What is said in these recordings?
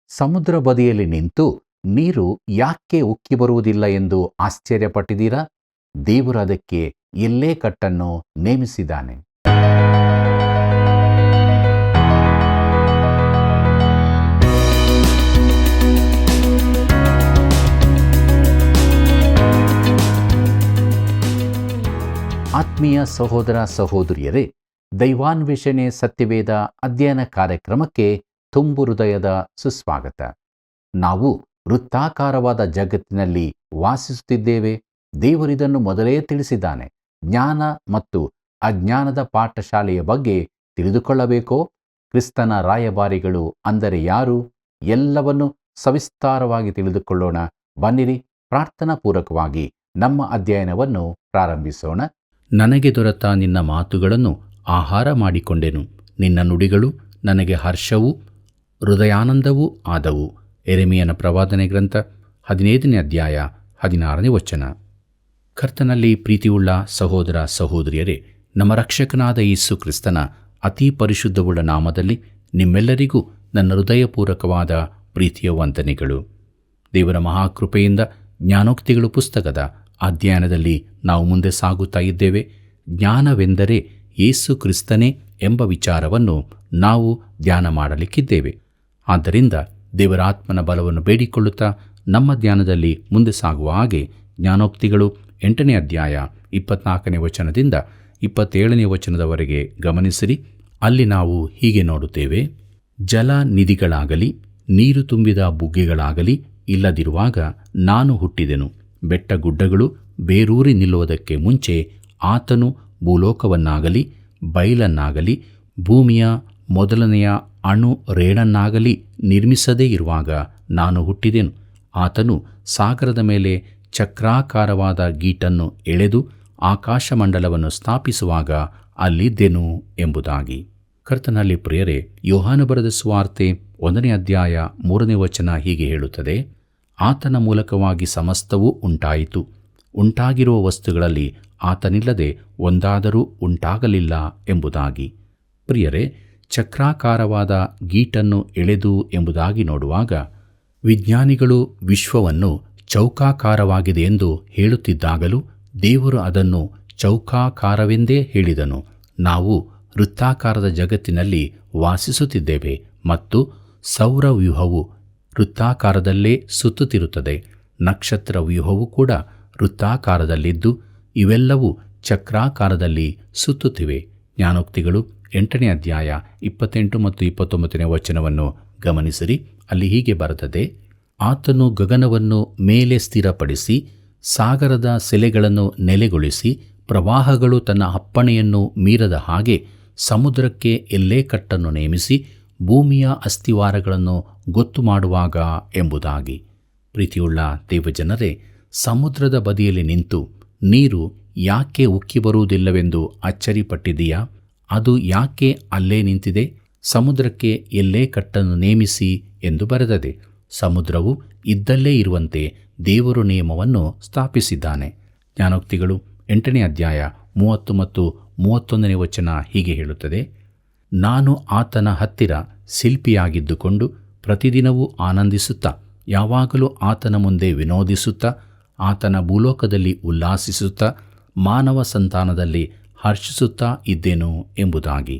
ಸಮುದ್ರ ಬದಿಯಲ್ಲಿ ನಿಂತು ನೀರು ಯಾಕೆ ಉಕ್ಕಿ ಬರುವುದಿಲ್ಲ ಎಂದು ಆಶ್ಚರ್ಯಪಟ್ಟಿದ್ದೀರಾ? ದೇವರು ಅದಕ್ಕೆ ಎಲ್ಲೇ ಕಟ್ಟನ್ನು ನೇಮಿಸಿದ್ದಾನೆ. ಆತ್ಮೀಯ ಸಹೋದರ ಸಹೋದರಿಯರೇ, ದೈವಾನ್ವೇಷಣೆ ಸತ್ಯವೇದ ಅಧ್ಯಯನ ಕಾರ್ಯಕ್ರಮಕ್ಕೆ ತುಂಬು ಹೃದಯದ ಸುಸ್ವಾಗತ. ನಾವು ವೃತ್ತಾಕಾರವಾದ ಜಗತ್ತಿನಲ್ಲಿ ವಾಸಿಸುತ್ತಿದ್ದೇವೆ. ದೇವರಿದನ್ನು ಮೊದಲೇ ತಿಳಿಸಿದ್ದಾನೆ. ಜ್ಞಾನ ಮತ್ತು ಅಜ್ಞಾನದ ಪಾಠಶಾಲೆಯ ಬಗ್ಗೆ ತಿಳಿದುಕೊಳ್ಳಬೇಕೋ? ಕ್ರಿಸ್ತನ ರಾಯಭಾರಿಗಳು ಅಂದರೆ ಯಾರು? ಎಲ್ಲವನ್ನು ಸವಿಸ್ತಾರವಾಗಿ ತಿಳಿದುಕೊಳ್ಳೋಣ. ಬನ್ನಿರಿ, ಪ್ರಾರ್ಥನಾ ಪೂರ್ವಕವಾಗಿ ನಮ್ಮ ಅಧ್ಯಯನವನ್ನು ಪ್ರಾರಂಭಿಸೋಣ. ನನಗೆ ದೊರೆತ ನಿನ್ನ ಮಾತುಗಳನ್ನು ಆಹಾರ ಮಾಡಿಕೊಂಡೆನು. ನಿನ್ನ ನುಡಿಗಳು ನನಗೆ ಹರ್ಷವೂ ಹೃದಯಾನಂದವೂ ಆದವು. ಯೆರೆಮೀಯನ ಪ್ರವಾದನೆ ಗ್ರಂಥ 15ನೇ ಅಧ್ಯಾಯ 16ನೇ ವಚನ. ಕರ್ತನಲ್ಲಿ ಪ್ರೀತಿಯುಳ್ಳ ಸಹೋದರ ಸಹೋದರಿಯರೇ, ನಮ್ಮ ರಕ್ಷಕನಾದ ಯೇಸು ಕ್ರಿಸ್ತನ ಅತಿ ಪರಿಶುದ್ಧವುಳ್ಳ ನಾಮದಲ್ಲಿ ನಿಮ್ಮೆಲ್ಲರಿಗೂ ನನ್ನ ಹೃದಯಪೂರ್ವಕವಾದ ಪ್ರೀತಿಯ ವಂದನೆಗಳು. ದೇವರ ಮಹಾಕೃಪೆಯಿಂದ ಜ್ಞಾನೋಕ್ತಿಗಳು ಪುಸ್ತಕದ ಅಧ್ಯಯನದಲ್ಲಿ ನಾವು ಮುಂದೆ ಸಾಗುತ್ತಾ ಇದ್ದೇವೆ. ಜ್ಞಾನವೆಂದರೆ ಯೇಸು ಕ್ರಿಸ್ತನೇ ಎಂಬ ವಿಚಾರವನ್ನು ನಾವು ಧ್ಯಾನ ಮಾಡಲಿಕ್ಕಿದ್ದೇವೆ. ಆದ್ದರಿಂದ ದೇವರ ಆತ್ಮನ ಬಲವನ್ನು ಬೇಡಿಕೊಳ್ಳುತ್ತಾ ನಮ್ಮ ಧ್ಯಾನದಲ್ಲಿ ಮುಂದೆ ಸಾಗುವ ಹಾಗೆ ಜ್ಞಾನೋಕ್ತಿಗಳು 8ನೇ ಅಧ್ಯಾಯ 24ನೇ ವಚನದಿಂದ 27ನೇ ವಚನದವರೆಗೆ ಗಮನಿಸಿರಿ. ಅಲ್ಲಿ ನಾವು ಹೀಗೆ ನೋಡುತ್ತೇವೆ: ಜಲ ನಿಧಿಗಳಾಗಲಿ ನೀರು ತುಂಬಿದ ಬುಗ್ಗೆಗಳಾಗಲಿ ಇಲ್ಲದಿರುವಾಗ ನಾನು ಹುಟ್ಟಿದೆನು. ಬೆಟ್ಟ ಗುಡ್ಡಗಳು ಬೇರೂರಿ ನಿಲ್ಲುವುದಕ್ಕೆ ಮುಂಚೆ ಆತನು ಭೂಲೋಕವನ್ನಾಗಲಿ ಬಯಲನ್ನಾಗಲಿ ಭೂಮಿಯ ಮೊದಲನೆಯ ಅಣು ರೇಣನ್ನಾಗಲಿ ನಿರ್ಮಿಸದೇ ಇರುವಾಗ ನಾನು ಹುಟ್ಟಿದೆನು. ಆತನು ಸಾಗರದ ಮೇಲೆ ಚಕ್ರಾಕಾರವಾದ ಗೀಟನ್ನು ಎಳೆದು ಆಕಾಶಮಂಡಲವನ್ನು ಸ್ಥಾಪಿಸುವಾಗ ಅಲ್ಲಿದ್ದೆನು ಎಂಬುದಾಗಿ. ಕರ್ತನಲ್ಲಿ ಪ್ರಿಯರೇ, ಯೋಹಾನ ಬರೆದ ಸುವಾರ್ತೆ 1ನೇ ಅಧ್ಯಾಯ 3ನೇ ವಚನ ಹೀಗೆ ಹೇಳುತ್ತದೆ: ಆತನ ಮೂಲಕವಾಗಿ ಸಮಸ್ತವೂ ಉಂಟಾಯಿತು. ಉಂಟಾಗಿರುವ ವಸ್ತುಗಳಲ್ಲಿ ಆತನಿಲ್ಲದೆ ಒಂದಾದರೂ ಉಂಟಾಗಲಿಲ್ಲ ಎಂಬುದಾಗಿ. ಪ್ರಿಯರೇ, ಚಕ್ರಾಕಾರವಾದ ಗೀಟನ್ನು ಎಳೆದು ಎಂಬುದಾಗಿ ನೋಡುವಾಗ ವಿಜ್ಞಾನಿಗಳು ವಿಶ್ವವನ್ನು ಚೌಕಾಕಾರವಾಗಿದೆ ಎಂದು ಹೇಳುತ್ತಿದ್ದಾಗಲೂ ದೇವರು ಅದನ್ನು ಚೌಕಾಕಾರವೆಂದೇ ಹೇಳಿದನು. ನಾವು ವೃತ್ತಾಕಾರದ ಜಗತ್ತಿನಲ್ಲಿ ವಾಸಿಸುತ್ತಿದ್ದೇವೆ ಮತ್ತು ಸೌರವ್ಯೂಹವು ವೃತ್ತಾಕಾರದಲ್ಲೇ ಸುತ್ತುತ್ತಿರುತ್ತದೆ. ನಕ್ಷತ್ರ ವ್ಯೂಹವು ಕೂಡ ವೃತ್ತಾಕಾರದಲ್ಲಿದ್ದು ಇವೆಲ್ಲವೂ ಚಕ್ರಾಕಾರದಲ್ಲಿ ಸುತ್ತುತ್ತಿವೆ. ಜ್ಞಾನೋಕ್ತಿಗಳು 8ನೇ ಅಧ್ಯಾಯ 28 ಮತ್ತು 29ನೇ ವಚನವನ್ನು ಗಮನಿಸಿರಿ. ಅಲ್ಲಿ ಹೀಗೆ ಬರುತ್ತದೆ: ಆತನು ಗಗನವನ್ನು ಮೇಲೆ ಸ್ಥಿರಪಡಿಸಿ ಸಾಗರದ ಸೆಲೆಗಳನ್ನು ನೆಲೆಗೊಳಿಸಿ ಪ್ರವಾಹಗಳು ತನ್ನ ಅಪ್ಪಣೆಯನ್ನು ಮೀರದ ಹಾಗೆ ಸಮುದ್ರಕ್ಕೆ ಎಲ್ಲೇ ಕಟ್ಟನ್ನು ನೇಮಿಸಿ ಭೂಮಿಯ ಅಸ್ಥಿವಾರಗಳನ್ನು ಗೊತ್ತು ಮಾಡುವಾಗ ಎಂಬುದಾಗಿ. ಪ್ರೀತಿಯುಳ್ಳ ದೇವಜನರೇ, ಸಮುದ್ರದ ಬದಿಯಲ್ಲಿ ನಿಂತು ನೀರು ಯಾಕೆ ಉಕ್ಕಿ ಬರುವುದಿಲ್ಲವೆಂದು ಅಚ್ಚರಿಪಟ್ಟಿದೆಯಾ? ಅದು ಯಾಕೆ ಅಲ್ಲೇ ನಿಂತಿದೆ? ಸಮುದ್ರಕ್ಕೆ ಎಲ್ಲೇ ಕಟ್ಟನ್ನು ನೇಮಿಸಿ ಎಂದು ಬರೆದದೆ. ಸಮುದ್ರವು ಇದ್ದಲ್ಲೇ ಇರುವಂತೆ ದೇವರು ನಿಯಮವನ್ನು ಸ್ಥಾಪಿಸಿದ್ದಾನೆ. ಜ್ಞಾನೋಕ್ತಿಗಳು 8ನೇ ಅಧ್ಯಾಯ 30 ಮತ್ತು 31ನೇ ವಚನ ಹೀಗೆ ಹೇಳುತ್ತದೆ: ನಾನು ಆತನ ಹತ್ತಿರ ಶಿಲ್ಪಿಯಾಗಿದ್ದುಕೊಂಡು ಪ್ರತಿದಿನವೂ ಆನಂದಿಸುತ್ತಾ ಯಾವಾಗಲೂ ಆತನ ಮುಂದೆ ವಿನೋದಿಸುತ್ತಾ ಆತನ ಭೂಲೋಕದಲ್ಲಿ ಉಲ್ಲಾಸಿಸುತ್ತಾ ಮಾನವ ಸಂತಾನದಲ್ಲಿ ಹರ್ಷಿಸುತ್ತಾ ಇದ್ದೇನು ಎಂಬುದಾಗಿ.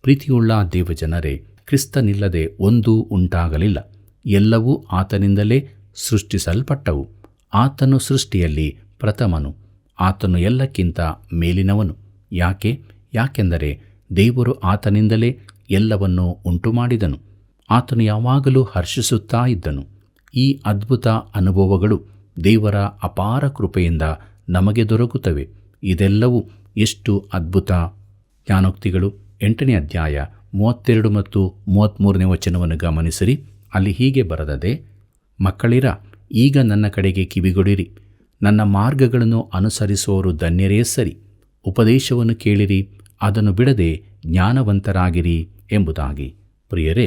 ಪ್ರೀತಿಯುಳ್ಳ ದೇವಜನರೇ, ಕ್ರಿಸ್ತನಿಲ್ಲದೆ ಒಂದೂ ಉಂಟಾಗಲಿಲ್ಲ. ಎಲ್ಲವೂ ಆತನಿಂದಲೇ ಸೃಷ್ಟಿಸಲ್ಪಟ್ಟವು. ಆತನು ಸೃಷ್ಟಿಯಲ್ಲಿ ಪ್ರಥಮನು. ಆತನು ಎಲ್ಲಕ್ಕಿಂತ ಮೇಲಿನವನು. ಯಾಕೆಂದರೆ ದೇವರು ಆತನಿಂದಲೇ ಎಲ್ಲವನ್ನೂ ಉಂಟು ಮಾಡಿದನು. ಆತನು ಯಾವಾಗಲೂ ಹರ್ಷಿಸುತ್ತಾ ಇದ್ದನು. ಈ ಅದ್ಭುತ ಅನುಭವಗಳು ದೇವರ ಅಪಾರ ಕೃಪೆಯಿಂದ ನಮಗೆ ದೊರಕುತ್ತವೆ. ಇದೆಲ್ಲವೂ ಎಷ್ಟು ಅದ್ಭುತ! ಜ್ಞಾನೋಕ್ತಿಗಳು 8ನೇ ಅಧ್ಯಾಯ 32 ಮತ್ತು 33ನೇ ವಚನವನ್ನು ಗಮನಿಸಿರಿ. ಅಲ್ಲಿ ಹೀಗೆ ಬರೆದದೆ: ಮಕ್ಕಳಿರ, ಈಗ ನನ್ನ ಕಡೆಗೆ ಕಿವಿಗೊಡಿರಿ. ನನ್ನ ಮಾರ್ಗಗಳನ್ನು ಅನುಸರಿಸುವವರು ಧನ್ಯರೇ ಸರಿ. ಉಪದೇಶವನ್ನು ಕೇಳಿರಿ, ಅದನ್ನು ಬಿಡದೆ ಜ್ಞಾನವಂತರಾಗಿರಿ ಎಂಬುದಾಗಿ. ಪ್ರಿಯರೇ,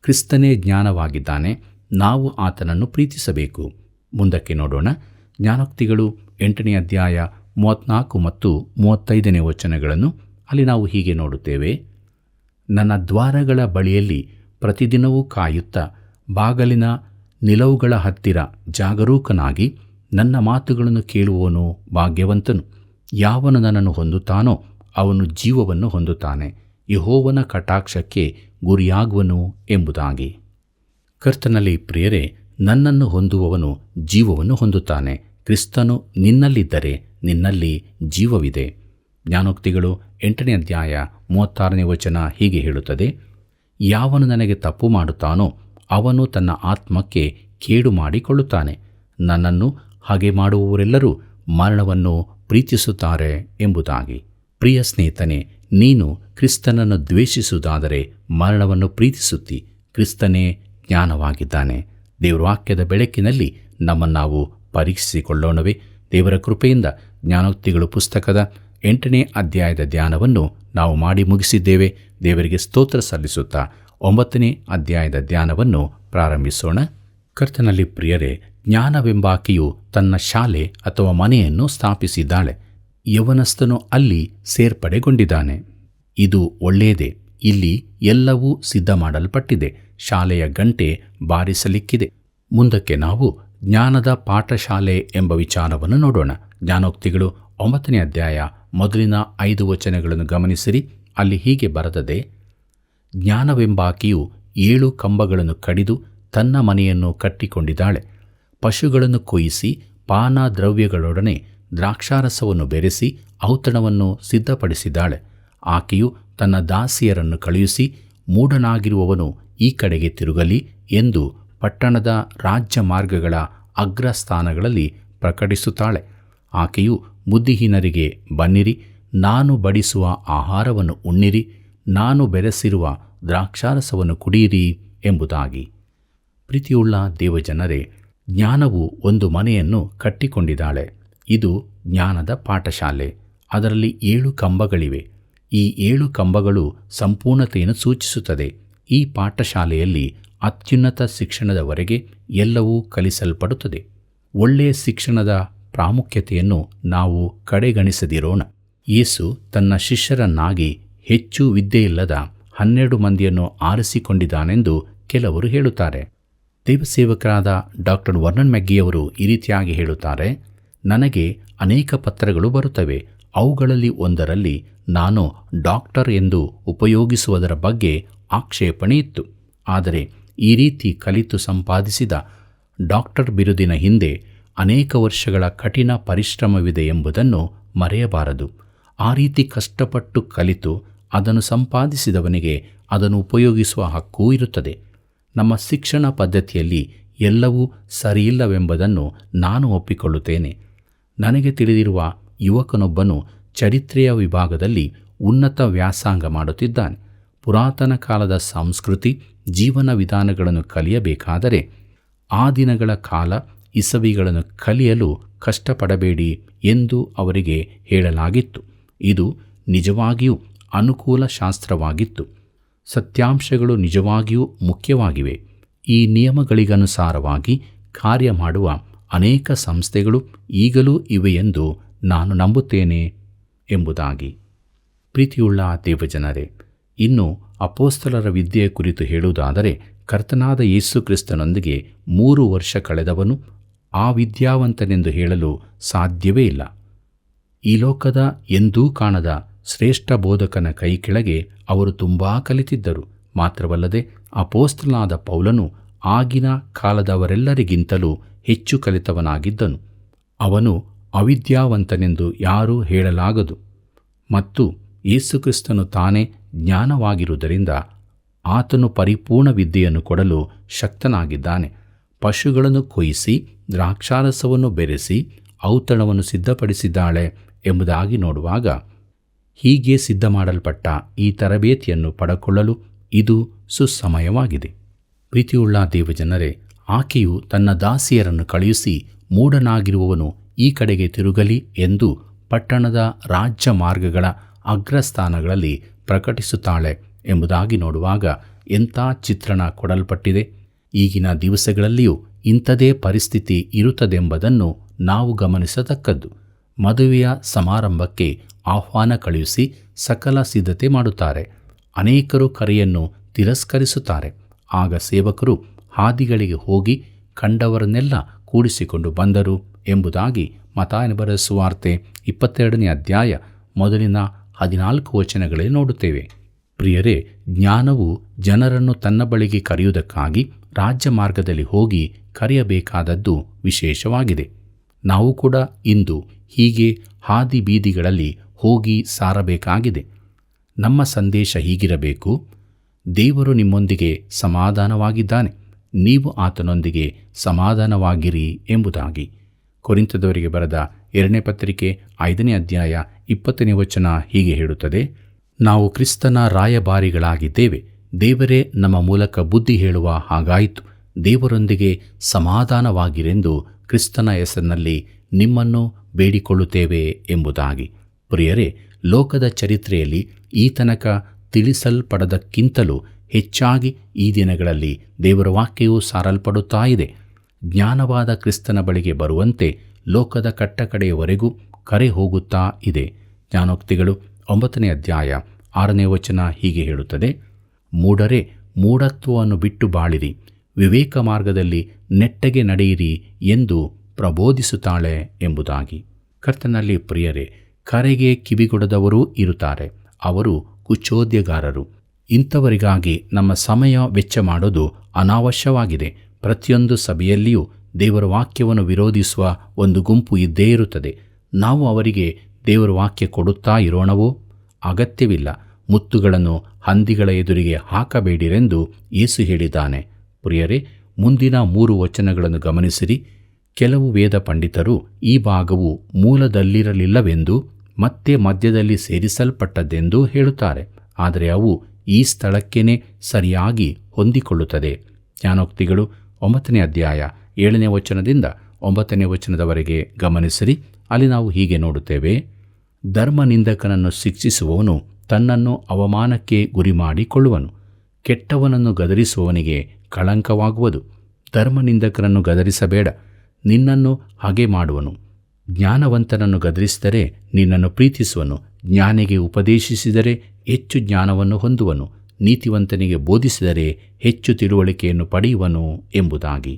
ಕ್ರಿಸ್ತನೇ ಜ್ಞಾನವಾಗಿದ್ದಾನೆ. ನಾವು ಆತನನ್ನು ಪ್ರೀತಿಸಬೇಕು. ಮುಂದಕ್ಕೆ ನೋಡೋಣ. ಜ್ಞಾನೋಕ್ತಿಗಳು 8ನೇ ಅಧ್ಯಾಯ 34 ಮತ್ತು 35ನೇ ವಚನಗಳನ್ನು ಅಲ್ಲಿ ನಾವು ಹೀಗೆ ನೋಡುತ್ತೇವೆ: ನನ್ನ ದ್ವಾರಗಳ ಬಳಿಯಲ್ಲಿ ಪ್ರತಿದಿನವೂ ಕಾಯುತ್ತಾ ಬಾಗಲಿನ ನಿಲವುಗಳ ಹತ್ತಿರ ಜಾಗರೂಕನಾಗಿ ನನ್ನ ಮಾತುಗಳನ್ನು ಕೇಳುವವನು ಭಾಗ್ಯವಂತನು. ಯಾವನು ನನ್ನನ್ನು ಹೊಂದುತ್ತಾನೋ ಅವನು ಜೀವವನ್ನು ಹೊಂದುತ್ತಾನೆ, ಯೆಹೋವನ ಕಟಾಕ್ಷಕ್ಕೆ ಗುರಿಯಾಗುವನು ಎಂಬುದಾಗಿ. ಕರ್ತನಲ್ಲಿ ಪ್ರಿಯರೇ, ನನ್ನನ್ನು ಹೊಂದುವವನು ಜೀವವನ್ನು ಹೊಂದುತ್ತಾನೆ. ಕ್ರಿಸ್ತನು ನಿನ್ನಲ್ಲಿದ್ದರೆ ನಿನ್ನಲ್ಲಿ ಜೀವವಿದೆ. ಜ್ಞಾನೋಕ್ತಿಗಳು 8ನೇ ಅಧ್ಯಾಯ 36ನೇ ವಚನ ಹೀಗೆ ಹೇಳುತ್ತದೆ, ಯಾವನು ನನಗೆ ತಪ್ಪು ಮಾಡುತ್ತಾನೋ ಅವನು ತನ್ನ ಆತ್ಮಕ್ಕೆ ಕೇಡು ಮಾಡಿಕೊಳ್ಳುತ್ತಾನೆ. ನನ್ನನ್ನು ಹಾಗೆ ಮಾಡುವವರೆಲ್ಲರೂ ಮರಣವನ್ನು ಪ್ರೀತಿಸುತ್ತಾರೆ ಎಂಬುದಾಗಿ. ಪ್ರಿಯ ಸ್ನೇಹಿತನೇ, ನೀನು ಕ್ರಿಸ್ತನನ್ನು ದ್ವೇಷಿಸುವುದಾದರೆ ಮರಣವನ್ನು ಪ್ರೀತಿಸುತ್ತಿ. ಕ್ರಿಸ್ತನೇ ಜ್ಞಾನವಾಗಿದ್ದಾನೆ. ದೇವರ ವಾಕ್ಯದ ಬೆಳಕಿನಲ್ಲಿ ನಮ್ಮನ್ನು ನಾವು ಪರೀಕ್ಷಿಸಿಕೊಳ್ಳೋಣವೇ? ದೇವರ ಕೃಪೆಯಿಂದ ಜ್ಞಾನೋಕ್ತಿಗಳು ಪುಸ್ತಕದ 8ನೇ ಅಧ್ಯಾಯದ ಧ್ಯಾನವನ್ನು ನಾವು ಮಾಡಿ ಮುಗಿಸಿದ್ದೇವೆ. ದೇವರಿಗೆ ಸ್ತೋತ್ರ ಸಲ್ಲಿಸುತ್ತಾ 9ನೇ ಅಧ್ಯಾಯದ ಧ್ಯಾನವನ್ನು ಪ್ರಾರಂಭಿಸೋಣ. ಕರ್ತನಲ್ಲಿ ಪ್ರಿಯರೇ, ಜ್ಞಾನವೆಂಬಾಕೆಯು ತನ್ನ ಶಾಲೆ ಅಥವಾ ಮನೆಯನ್ನು ಸ್ಥಾಪಿಸಿದ್ದಾಳೆ. ಯವನಸ್ಥನು ಅಲ್ಲಿ ಸೇರ್ಪಡೆಗೊಂಡಿದ್ದಾನೆ. ಇದು ಒಳ್ಳೆಯದೇ. ಇಲ್ಲಿ ಎಲ್ಲವೂ ಸಿದ್ಧ ಮಾಡಲ್ಪಟ್ಟಿದೆ. ಶಾಲೆಯ ಗಂಟೆ ಬಾರಿಸಲಿಕ್ಕಿದೆ. ಮುಂದಕ್ಕೆ ನಾವು ಜ್ಞಾನದ ಪಾಠಶಾಲೆ ಎಂಬ ವಿಚಾರವನ್ನು ನೋಡೋಣ. ಜ್ಞಾನೋಕ್ತಿಗಳು 9ನೇ ಅಧ್ಯಾಯ ಮೊದಲಿನ 5 ವಚನಗಳನ್ನು ಗಮನಿಸಿರಿ. ಅಲ್ಲಿ ಹೀಗೆ ಬರೆದದೆ, ಜ್ಞಾನವೆಂಬಾಕೆಯು 7 ಕಂಬಗಳನ್ನು ಕಡಿದು ತನ್ನ ಮನೆಯನ್ನು ಕಟ್ಟಿಕೊಂಡಿದ್ದಾಳೆ. ಪಶುಗಳನ್ನು ಕೊಯಿಸಿ ಪಾನ ದ್ರವ್ಯಗಳೊಡನೆ ದ್ರಾಕ್ಷಾರಸವನ್ನು ಬೆರೆಸಿ ಔತಣವನ್ನು ಸಿದ್ಧಪಡಿಸಿದ್ದಾಳೆ. ಆಕೆಯು ತನ್ನ ದಾಸಿಯರನ್ನು ಕಳುಹಿಸಿ, ಮೂಢನಾಗಿರುವವನು ಈ ಕಡೆಗೆ ತಿರುಗಲಿ ಎಂದು ಪಟ್ಟಣದ ರಾಜ್ಯ ಮಾರ್ಗಗಳ ಅಗ್ರಸ್ಥಾನಗಳಲ್ಲಿ ಪ್ರಕಟಿಸುತ್ತಾಳೆ. ಆಕೆಯು ಬುದ್ಧಿಹೀನರಿಗೆ, ಬನ್ನಿರಿ, ನಾನು ಬಡಿಸುವ ಆಹಾರವನ್ನು ಉಣ್ಣಿರಿ, ನಾನು ಬೆರೆಸಿರುವ ದ್ರಾಕ್ಷಾರಸವನ್ನು ಕುಡಿಯಿರಿ ಎಂಬುದಾಗಿ. ಪ್ರೀತಿಯುಳ್ಳ ದೇವಜನರೇ, ಜ್ಞಾನವು ಒಂದು ಮನೆಯನ್ನು ಕಟ್ಟಿಕೊಂಡಿದ್ದಾಳೆ. ಇದು ಜ್ಞಾನದ ಪಾಠಶಾಲೆ. ಅದರಲ್ಲಿ 7 ಕಂಬಗಳಿವೆ. ಈ 7 ಕಂಬಗಳು ಸಂಪೂರ್ಣತೆಯನ್ನು ಸೂಚಿಸುತ್ತದೆ. ಈ ಪಾಠಶಾಲೆಯಲ್ಲಿ ಅತ್ಯುನ್ನತ ಶಿಕ್ಷಣದವರೆಗೆ ಎಲ್ಲವೂ ಕಲಿಸಲ್ಪಡುತ್ತದೆ. ಒಳ್ಳೆಯ ಶಿಕ್ಷಣದ ಪ್ರಾಮುಖ್ಯತೆಯನ್ನು ನಾವು ಕಡೆಗಣಿಸದಿರೋಣ. ಯೇಸು ತನ್ನ ಶಿಷ್ಯರನ್ನಾಗಿ ಹೆಚ್ಚು ವಿದ್ಯೆಯಿಲ್ಲದ 12 ಮಂದಿಯನ್ನು ಆರಿಸಿಕೊಂಡಿದ್ದಾನೆಂದು ಕೆಲವರು ಹೇಳುತ್ತಾರೆ. ದೇವಸೇವಕರಾದ ಡಾಕ್ಟರ್ ವರ್ನನ್ ಮೆಗ್ಗಿಯವರು ಈ ರೀತಿಯಾಗಿ ಹೇಳುತ್ತಾರೆ, ನನಗೆ ಅನೇಕ ಪತ್ರಗಳು ಬರುತ್ತವೆ. ಅವುಗಳಲ್ಲಿ ಒಂದರಲ್ಲಿ ನಾನು ಡಾಕ್ಟರ್ ಎಂದು ಉಪಯೋಗಿಸುವುದರ ಬಗ್ಗೆ ಆಕ್ಷೇಪಣೆ ಇತ್ತು. ಆದರೆ ಈ ರೀತಿ ಕಲಿತು ಸಂಪಾದಿಸಿದ ಡಾಕ್ಟರ್ ಬಿರುದಿನ ಹಿಂದೆ ಅನೇಕ ವರ್ಷಗಳ ಕಠಿಣ ಪರಿಶ್ರಮವಿದೆ ಎಂಬುದನ್ನು ಮರೆಯಬಾರದು. ಆ ರೀತಿ ಕಷ್ಟಪಟ್ಟು ಕಲಿತು ಅದನ್ನು ಸಂಪಾದಿಸಿದವನಿಗೆ ಅದನ್ನು ಉಪಯೋಗಿಸುವ ಹಕ್ಕೂ ಇರುತ್ತದೆ. ನಮ್ಮ ಶಿಕ್ಷಣ ಪದ್ಧತಿಯಲ್ಲಿ ಎಲ್ಲವೂ ಸರಿಯಿಲ್ಲವೆಂಬುದನ್ನು ನಾನು ಒಪ್ಪಿಕೊಳ್ಳುತ್ತೇನೆ. ನನಗೆ ತಿಳಿದಿರುವ ಯುವಕನೊಬ್ಬನು ಚರಿತ್ರೆಯ ವಿಭಾಗದಲ್ಲಿ ಉನ್ನತ ವ್ಯಾಸಂಗ ಮಾಡುತ್ತಿದ್ದಾನೆ. ಪುರಾತನ ಕಾಲದ ಸಂಸ್ಕೃತಿ, ಜೀವನ ವಿಧಾನಗಳನ್ನು ಕಲಿಯಬೇಕಾದರೆ ಆ ದಿನಗಳ ಕಾಲ ಇಸವಿಗಳನ್ನು ಕಲಿಯಲು ಕಷ್ಟಪಡಬೇಡಿ ಎಂದು ಅವರಿಗೆ ಹೇಳಲಾಗಿತ್ತು. ಇದು ನಿಜವಾಗಿಯೂ ಅನುಕೂಲ ಶಾಸ್ತ್ರವಾಗಿತ್ತು. ಸತ್ಯಾಂಶಗಳು ನಿಜವಾಗಿಯೂ ಮುಖ್ಯವಾಗಿವೆ. ಈ ನಿಯಮಗಳಿಗನುಸಾರವಾಗಿ ಕಾರ್ಯ ಮಾಡುವ ಅನೇಕ ಸಂಸ್ಥೆಗಳು ಈಗಲೂ ಇವೆಯೆಂದು ನಾನು ನಂಬುತ್ತೇನೆ ಎಂಬುದಾಗಿ. ಪ್ರೀತಿಯುಳ್ಳ ದೇವಜನರೇ, ಇನ್ನು ಅಪೋಸ್ತಲರ ವಿದ್ಯೆಯ ಕುರಿತು ಹೇಳುವುದಾದರೆ, ಕರ್ತನಾದ ಯೇಸು ಕ್ರಿಸ್ತನೊಂದಿಗೆ 3 ವರ್ಷ ಕಳೆದವನು ಆ ವಿದ್ಯಾವಂತನೆಂದು ಹೇಳಲು ಸಾಧ್ಯವೇ ಇಲ್ಲ. ಈ ಲೋಕದ ಎಂದೂ ಕಾಣದ ಶ್ರೇಷ್ಠ ಬೋಧಕನ ಕೈ ಕೆಳಗೆ ಅವರು ತುಂಬಾ ಕಲಿತಿದ್ದರು. ಮಾತ್ರವಲ್ಲದೆ ಅಪೋಸ್ತಲನಾದ ಪೌಲನು ಆಗಿನ ಕಾಲದವರೆಲ್ಲರಿಗಿಂತಲೂ ಹೆಚ್ಚು ಕಲಿತವನಾಗಿದ್ದನು. ಅವನು ಅವಿದ್ಯಾವಂತನೆಂದು ಯಾರೂ ಹೇಳಲಾಗದು. ಮತ್ತು ಯೇಸುಕ್ರಿಸ್ತನು ತಾನೇ ಜ್ಞಾನವಾಗಿರುವುದರಿಂದ ಆತನು ಪರಿಪೂರ್ಣ ವಿದ್ಯೆಯನ್ನು ಕೊಡಲು ಶಕ್ತನಾಗಿದ್ದಾನೆ. ಪಶುಗಳನ್ನು ಕೊಯಿಸಿ ದ್ರಾಕ್ಷಾರಸವನ್ನು ಬೆರೆಸಿ ಔತಣವನ್ನು ಸಿದ್ಧಪಡಿಸಿದ್ದಾಳೆ ಎಂಬುದಾಗಿ ನೋಡುವಾಗ, ಹೀಗೆ ಸಿದ್ಧ ಮಾಡಲ್ಪಟ್ಟ ಈ ತರಬೇತಿಯನ್ನು ಪಡೆದುಕೊಳ್ಳಲು ಇದು ಸುಸಮಯವಾಗಿದೆ. ಪ್ರೀತಿಯುಳ್ಳ ದೇವಜನರೇ, ಆಕೆಯು ತನ್ನ ದಾಸಿಯರನ್ನು ಕಳುಹಿಸಿ, ಮೂಢನಾಗಿರುವವನು ಈ ಕಡೆಗೆ ತಿರುಗಲಿ ಎಂದು ಪಟ್ಟಣದ ರಾಜ್ಯ ಮಾರ್ಗಗಳ ಅಗ್ರಸ್ಥಾನಗಳಲ್ಲಿ ಪ್ರಕಟಿಸುತ್ತಾಳೆ ಎಂಬುದಾಗಿ ನೋಡುವಾಗ ಎಂಥ ಚಿತ್ರಣ ಕೊಡಲ್ಪಟ್ಟಿದೆ. ಈಗಿನ ದಿವಸಗಳಲ್ಲಿಯೂ ಇಂಥದೇ ಪರಿಸ್ಥಿತಿ ಇರುತ್ತದೆಂಬುದನ್ನು ನಾವು ಗಮನಿಸತಕ್ಕದ್ದು. ಮದುವೆಯ ಸಮಾರಂಭಕ್ಕೆ ಆಹ್ವಾನ ಕಳುಹಿಸಿ ಸಕಲ ಸಿದ್ಧತೆ ಮಾಡುತ್ತಾರೆ. ಅನೇಕರು ಕರೆಯನ್ನು ತಿರಸ್ಕರಿಸುತ್ತಾರೆ. ಆಗ ಸೇವಕರು ಹಾದಿಗಳಿಗೆ ಹೋಗಿ ಕಂಡವರನ್ನೆಲ್ಲ ಕೂಡಿಸಿಕೊಂಡು ಬಂದರು ಎಂಬುದಾಗಿ ಮತ್ತಾಯನ ಬರೆದ ಸುವಾರ್ತೆ 22ನೇ ಅಧ್ಯಾಯ ಮೊದಲಿನ 14 ವಚನಗಳಲ್ಲಿ ನೋಡುತ್ತೇವೆ. ಪ್ರಿಯರೇ, ಜ್ಞಾನವು ಜನರನ್ನು ತನ್ನ ಬಳಿಗೆ ಕರೆಯುವುದಕ್ಕಾಗಿ ರಾಜ್ಯ ಮಾರ್ಗದಲ್ಲಿ ಹೋಗಿ ಕರೆಯಬೇಕಾದದ್ದು ವಿಶೇಷವಾಗಿದೆ. ನಾವು ಕೂಡ ಇಂದು ಹೀಗೆ ಹಾದಿ ಬೀದಿಗಳಲ್ಲಿ ಹೋಗಿ ಸಾರಬೇಕಾಗಿದೆ. ನಮ್ಮ ಸಂದೇಶ ಹೀಗಿರಬೇಕು: ದೇವರು ನಿಮ್ಮೊಂದಿಗೆ ಸಮಾಧಾನವಾಗಿದ್ದಾನೆ, ನೀವು ಆತನೊಂದಿಗೆ ಸಮಾಧಾನವಾಗಿರಿ ಎಂಬುದಾಗಿ. ಕೊರಿಂಥದವರಿಗೆ ಬರೆದ 2ನೇ ಪತ್ರಿಕೆ 5ನೇ ಅಧ್ಯಾಯ 20ನೇ ವಚನ ಹೀಗೆ ಹೇಳುತ್ತದೆ: ನಾವು ಕ್ರಿಸ್ತನ ರಾಯಭಾರಿಗಳಾಗಿದ್ದೇವೆ, ದೇವರೇ ನಮ್ಮ ಮೂಲಕ ಬುದ್ಧಿ ಹೇಳುವ ಹಾಗಾಯಿತು. ದೇವರೊಂದಿಗೆ ಸಮಾಧಾನವಾಗಿರೆಂದು ಕ್ರಿಸ್ತನ ಹೆಸರಿನಲ್ಲಿ ನಿಮ್ಮನ್ನು ಬೇಡಿಕೊಳ್ಳುತ್ತೇವೆ ಎಂಬುದಾಗಿ. ಪ್ರಿಯರೇ, ಲೋಕದ ಚರಿತ್ರೆಯಲ್ಲಿ ಈ ತನಕ ತಿಳಿಸಲ್ಪಡದಕ್ಕಿಂತಲೂ ಹೆಚ್ಚಾಗಿ ಈ ದಿನಗಳಲ್ಲಿ ದೇವರ ವಾಕ್ಯವು ಸಾರಲ್ಪಡುತ್ತಾ ಇದೆ. ಜ್ಞಾನವಾದ ಕ್ರಿಸ್ತನ ಬಳಿಗೆ ಬರುವಂತೆ ಲೋಕದ ಕಟ್ಟಕಡೆಯವರೆಗೂ ಕರೆ ಹೋಗುತ್ತಾ ಇದೆ. ಜ್ಞಾನೋಕ್ತಿಗಳು 9ನೇ ಅಧ್ಯಾಯ 6ನೇ ವಚನ ಹೀಗೆ ಹೇಳುತ್ತದೆ: ಮೂಢರೇ, ಮೂಢತ್ವವನ್ನು ಬಿಟ್ಟು ಬಾಳಿರಿ, ವಿವೇಕ ಮಾರ್ಗದಲ್ಲಿ ನೆಟ್ಟಗೆ ನಡೆಯಿರಿ ಎಂದು ಪ್ರಬೋಧಿಸುತ್ತಾಳೆ ಎಂಬುದಾಗಿ. ಕರ್ತನಲ್ಲಿ ಪ್ರಿಯರೇ, ಕರೆಗೆ ಕಿವಿಗೊಡದವರೂ ಇರುತ್ತಾರೆ. ಅವರು ಕುಚೋದ್ಯಗಾರರು. ಇಂಥವರಿಗಾಗಿ ನಮ್ಮ ಸಮಯ ವೆಚ್ಚ ಮಾಡೋದು ಅನಾವಶ್ಯವಾಗಿದೆ. ಪ್ರತಿಯೊಂದು ಸಭೆಯಲ್ಲಿಯೂ ದೇವರ ವಾಕ್ಯವನ್ನು ವಿರೋಧಿಸುವ ಒಂದು ಗುಂಪು ಇದ್ದೇ ಇರುತ್ತದೆ. ನಾವು ಅವರಿಗೆ ದೇವರ ವಾಕ್ಯ ಕೊಡುತ್ತಾ ಇರೋಣವೋ? ಅಗತ್ಯವಿಲ್ಲ. ಮುತ್ತುಗಳನ್ನು ಹಂದಿಗಳ ಎದುರಿಗೆ ಹಾಕಬೇಡಿರೆಂದು ಯೇಸು ಹೇಳಿದ್ದಾನೆ. ಪ್ರಿಯರೇ, ಮುಂದಿನ 3 ವಚನಗಳನ್ನು ಗಮನಿಸಿರಿ. ಕೆಲವು ವೇದ ಪಂಡಿತರು ಈ ಭಾಗವು ಮೂಲದಲ್ಲಿರಲಿಲ್ಲವೆಂದು ಮತ್ತೆ ಮಧ್ಯದಲ್ಲಿ ಸೇರಿಸಲ್ಪಟ್ಟದ್ದೆಂದು ಹೇಳುತ್ತಾರೆ. ಆದರೆ ಅವು ಈ ಸ್ಥಳಕ್ಕೇನೆ ಸರಿಯಾಗಿ ಹೊಂದಿಕೊಳ್ಳುತ್ತದೆ. ಜ್ಞಾನೋಕ್ತಿಗಳು 9ನೇ ಅಧ್ಯಾಯ 7ನೇ ವಚನದಿಂದ 9ನೇ ವಚನದವರೆಗೆ ಗಮನಿಸಿರಿ. ಅಲ್ಲಿ ನಾವು ಹೀಗೆ ನೋಡುತ್ತೇವೆ: ಧರ್ಮನಿಂದಕನನ್ನು ಶಿಕ್ಷಿಸುವವನು ತನ್ನನ್ನು ಅವಮಾನಕ್ಕೆ ಗುರಿಮಾಡಿಕೊಳ್ಳುವನು. ಕೆಟ್ಟವನನ್ನು ಗದರಿಸುವವನಿಗೆ ಕಳಂಕವಾಗುವುದು. ಧರ್ಮನಿಂದಕನನ್ನು ಗದರಿಸಬೇಡ, ನಿನ್ನನ್ನು ಹಾಗೆ ಮಾಡುವನು. ಜ್ಞಾನವಂತನನ್ನು ಗದರಿಸಿದರೆ ನಿನ್ನನ್ನು ಪ್ರೀತಿಸುವನು. ಜ್ಞಾನಿಗೆ ಉಪದೇಶಿಸಿದರೆ ಹೆಚ್ಚು ಜ್ಞಾನವನ್ನು ಹೊಂದುವನು. ನೀತಿವಂತನಿಗೆ ಬೋಧಿಸಿದರೆ ಹೆಚ್ಚು ತಿಳುವಳಿಕೆಯನ್ನು ಪಡೆಯುವನು ಎಂಬುದಾಗಿ.